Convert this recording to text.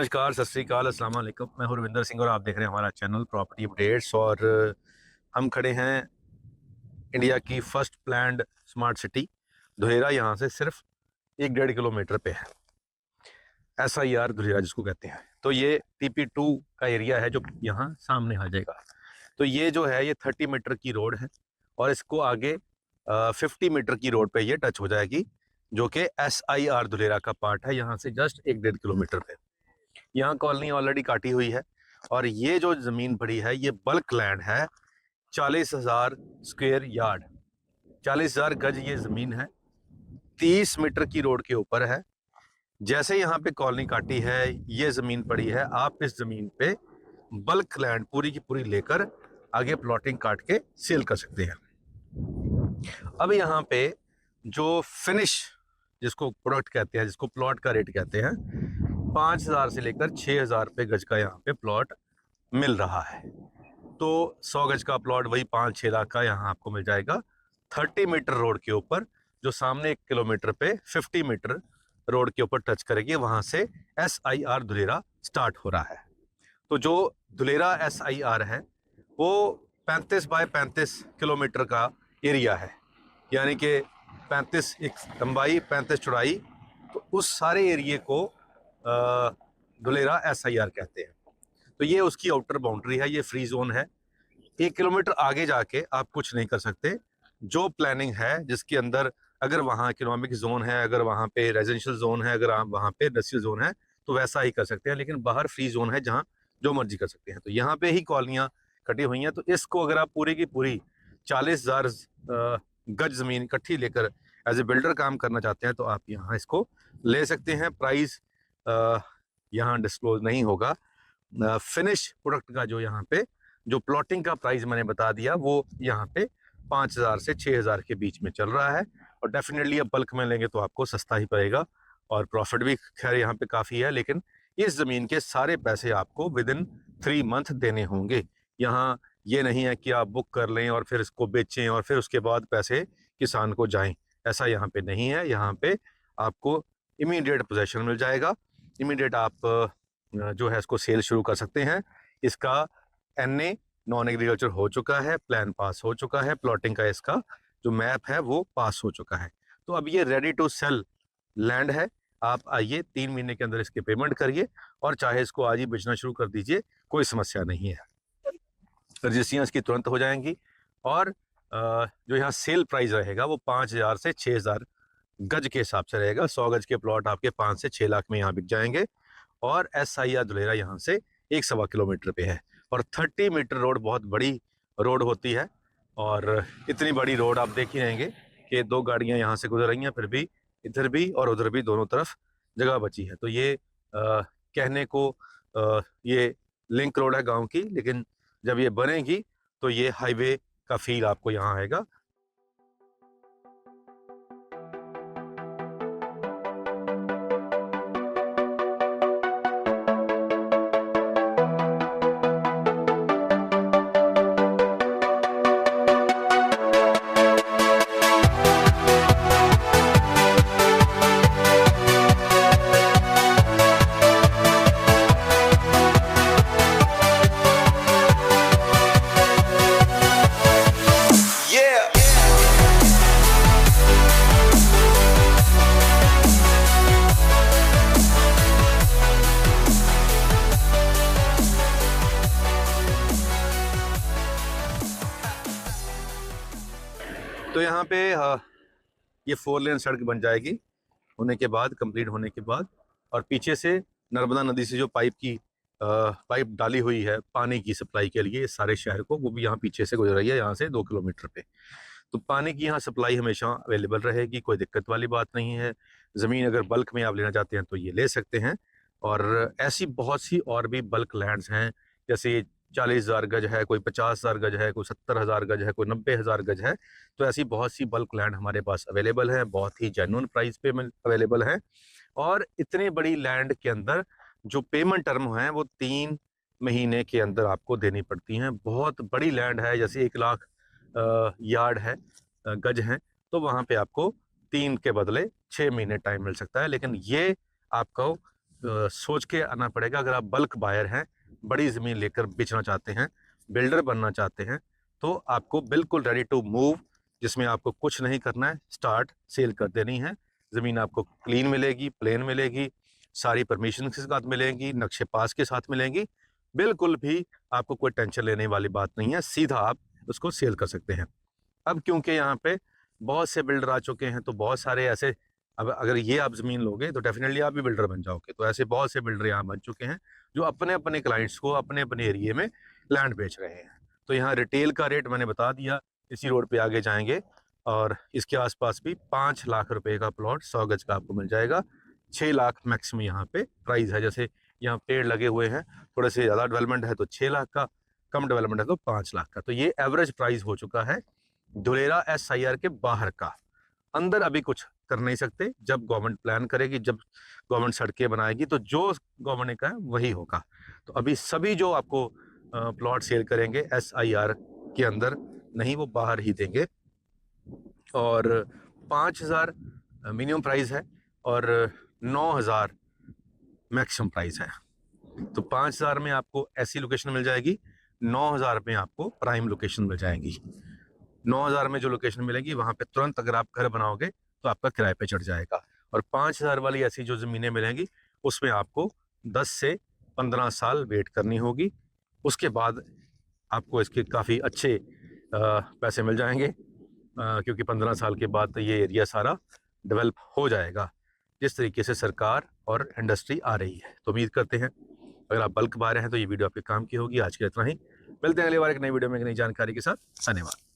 नमस्कार, सत श्री अकाल, अस्सलाम वालेकुम। मैं हूं रविंदर सिंह और आप देख रहे हैं हमारा चैनल प्रॉपर्टी अपडेट्स। और हम खड़े हैं इंडिया की first planned smart city Dholera. यहाँ से सिर्फ 1-1.5 किलोमीटर पे है SIR धुलेरा जिसको कहते हैं। तो ये TP2 का एरिया है जो यहाँ सामने आ जाएगा। तो ये जो है ये 30 मीटर की रोड है और इसको आगे 50 मीटर की रोड पे ये टच हो जाएगी, जो कि SIR धुलेरा का पार्ट है। यहाँ से जस्ट 1-1.5 किलोमीटर पे यहाँ कॉलोनी ऑलरेडी काटी हुई है। और ये जो जमीन पड़ी है ये बल्क लैंड है, 40,000 स्क्वायर यार्ड, 40,000 गज ये जमीन है, 30 मीटर की रोड के ऊपर है। जैसे यहाँ पे कॉलोनी काटी है ये जमीन पड़ी है, आप इस जमीन पे बल्क लैंड पूरी की पूरी लेकर आगे प्लॉटिंग काट के सेल कर सकते हैं। अब यहाँ पे जो फिनिश जिसको प्रोडक्ट कहते हैं, जिसको प्लॉट का रेट कहते हैं, 5,000 से लेकर 6,000 रुपये गज का यहाँ पे प्लॉट मिल रहा है। तो 100 गज का प्लॉट वही 5-6 लाख का यहाँ आपको मिल जाएगा 30 मीटर रोड के ऊपर, जो सामने 1 किलोमीटर पे 50 मीटर रोड के ऊपर टच करेगी। वहां से SIR धुलेरा स्टार्ट हो रहा है। तो जो धुलेरा SIR है वो 35 बाय 35 किलोमीटर का एरिया है, यानी कि 35 एक लंबाई 35 चौड़ाई। तो उस सारे एरिए को धुलेरा SIR कहते हैं। तो ये उसकी आउटर बाउंड्री है, ये फ्री जोन है। 1 किलोमीटर आगे जाके आप कुछ नहीं कर सकते। जो प्लानिंग है जिसके अंदर अगर वहाँ इकोनॉमिक जोन है, अगर वहाँ पे रेजिडेंशियल जोन है, अगर आप वहाँ पे इंडस्ट्रियल जोन है तो वैसा ही कर सकते हैं, लेकिन बाहर फ्री जोन है जहाँ जो मर्जी कर सकते हैं। तो यहाँ पे ही कॉलोनियाँ कटी हुई हैं। तो इसको अगर आप पूरी की पूरी 40,000 गज जमीन इकट्ठी लेकर एज ए बिल्डर काम करना चाहते हैं तो आप यहाँ इसको ले सकते हैं। प्राइस यहाँ डिस्क्लोज नहीं होगा। फिनिश प्रोडक्ट का जो यहाँ पे जो प्लॉटिंग का प्राइस मैंने बता दिया वो यहाँ पे 5,000 से 6,000 के बीच में चल रहा है। और डेफिनेटली अब बल्क में लेंगे तो आपको सस्ता ही पड़ेगा और प्रॉफिट भी खैर यहाँ पे काफ़ी है। लेकिन इस ज़मीन के सारे पैसे आपको विदिन 3 मंथ देने होंगे। यहाँ ये नहीं है कि आप बुक कर लें और फिर इसको बेचें और फिर उसके बाद पैसे किसान को जाएं, ऐसा यहाँ पे नहीं है। यहाँ पे आपको इमीडिएट पोजेशन मिल जाएगा, इमीडिएट आप जो है इसको सेल शुरू कर सकते हैं। इसका NA नॉन एग्रीकल्चर हो चुका है, प्लान पास हो चुका है, प्लॉटिंग का इसका जो मैप है वो पास हो चुका है। तो अब ये रेडी टू सेल लैंड है। आप आइए, 3 महीने के अंदर इसके पेमेंट करिए और चाहे इसको आज ही बेचना शुरू कर दीजिए, कोई समस्या नहीं है। रजिस्ट्रियाँ इसकी तुरंत हो जाएंगी। और जो यहाँ सेल प्राइस रहेगा वो 5,000 से 6,000 गज के हिसाब से रहेगा। 100 गज के प्लॉट आपके 5 से 6 लाख में यहाँ बिक जाएंगे। और SIR धुलेरा यहाँ से 1-1.25 किलोमीटर पे है और 30 मीटर रोड बहुत बड़ी रोड होती है। और इतनी बड़ी रोड आप देख ही रहेंगे कि 2 गाड़ियाँ यहाँ से गुजर रही हैं, फिर भी इधर भी और उधर भी दोनों तरफ जगह बची है। तो ये कहने को ये लिंक रोड है गांव की, लेकिन जब ये बनेगी तो ये हाईवे का फील आपको यहाँ आएगा। तो यहाँ पे ये 4 लेन सड़क बन जाएगी होने के बाद, कंप्लीट होने के बाद। और पीछे से नर्मदा नदी से जो पाइप डाली हुई है पानी की सप्लाई के लिए इस सारे शहर को, वो भी यहाँ पीछे से गुजर रही है, यहाँ से 2 किलोमीटर पे। तो पानी की यहाँ सप्लाई हमेशा अवेलेबल रहेगी, कोई दिक्कत वाली बात नहीं है। ज़मीन अगर बल्क में आप लेना चाहते हैं तो ये ले सकते हैं। और ऐसी बहुत सी और भी बल्क लैंड्स हैं, जैसे 40,000 गज है, कोई 50,000 गज है, कोई 70,000 गज है, कोई 90,000 गज है। तो ऐसी बहुत सी बल्क लैंड हमारे पास अवेलेबल है, बहुत ही जेन्युइन प्राइस पे अवेलेबल है। और इतनी बड़ी लैंड के अंदर जो पेमेंट टर्म है वो 3 महीने के अंदर आपको देनी पड़ती हैं। बहुत बड़ी लैंड है, जैसे 1 लाख यार्ड है, गज हैं, तो वहाँ पे आपको 3 के बदले 6 महीने टाइम मिल सकता है। लेकिन ये आपको सोच के आना पड़ेगा। अगर आप बल्क बायर हैं, बड़ी ज़मीन लेकर बेचना चाहते हैं, बिल्डर बनना चाहते हैं, तो आपको बिल्कुल रेडी टू मूव, जिसमें आपको कुछ नहीं करना है, स्टार्ट सेल कर देनी है। ज़मीन आपको क्लीन मिलेगी, प्लेन मिलेगी, सारी परमिशन के साथ मिलेंगी, नक्शे पास के साथ मिलेंगी। बिल्कुल भी आपको कोई टेंशन लेने वाली बात नहीं है, सीधा आप उसको सेल कर सकते हैं। अब क्योंकि यहाँ पे बहुत से बिल्डर आ चुके हैं, तो बहुत सारे ऐसे, अब अगर ये आप ज़मीन लोगे तो डेफिनेटली आप भी बिल्डर बन जाओगे। तो ऐसे बहुत से बिल्डर यहाँ बन चुके हैं जो अपने अपने क्लाइंट्स को अपने अपने एरिए में लैंड बेच रहे हैं। तो यहाँ रिटेल का रेट मैंने बता दिया, इसी रोड पे आगे जाएंगे और इसके आसपास भी 5 लाख रुपए का प्लॉट 100 गज का आपको मिल जाएगा। 6 लाख मैक्सिमम यहाँ पे प्राइस है। जैसे यहाँ पेड़ लगे हुए हैं, थोड़े से ज़्यादा डेवलपमेंट है तो 6 लाख का, कम डेवलपमेंट है तो 5 लाख का। तो ये एवरेज प्राइस हो चुका है धुलेरा SIR के बाहर का। अंदर अभी कुछ कर नहीं सकते, जब गवर्नमेंट प्लान करेगी, जब गवर्नमेंट सड़कें बनाएगी, तो जो गवर्नमेंट ने कहा है वही होगा। तो अभी सभी जो आपको प्लॉट सेल करेंगे SIR के अंदर नहीं, वो बाहर ही देंगे। और 5,000 मिनिमम प्राइस है और 9,000 मैक्सिमम प्राइस है। तो 5,000 में आपको ऐसी लोकेशन मिल जाएगी, 9,000 में आपको प्राइम लोकेशन मिल जाएगी। 9,000 में जो लोकेशन मिलेगी वहाँ पे तुरंत अगर आप घर बनाओगे तो आपका किराए पे चढ़ जाएगा। और 5,000 वाली ऐसी जो ज़मीनें मिलेंगी उसमें आपको 10 से 15 साल वेट करनी होगी। उसके बाद आपको इसके काफ़ी अच्छे पैसे मिल जाएंगे, क्योंकि 15 साल के बाद ये एरिया सारा डेवलप हो जाएगा, जिस तरीके से सरकार और इंडस्ट्री आ रही है। तो उम्मीद करते हैं अगर आप बल्क बाय रहे हैं तो ये वीडियो आपके काम की होगी। आज के इतना ही, मिलते हैं अगली बार एक नई वीडियो में एक नई जानकारी के साथ। धन्यवाद।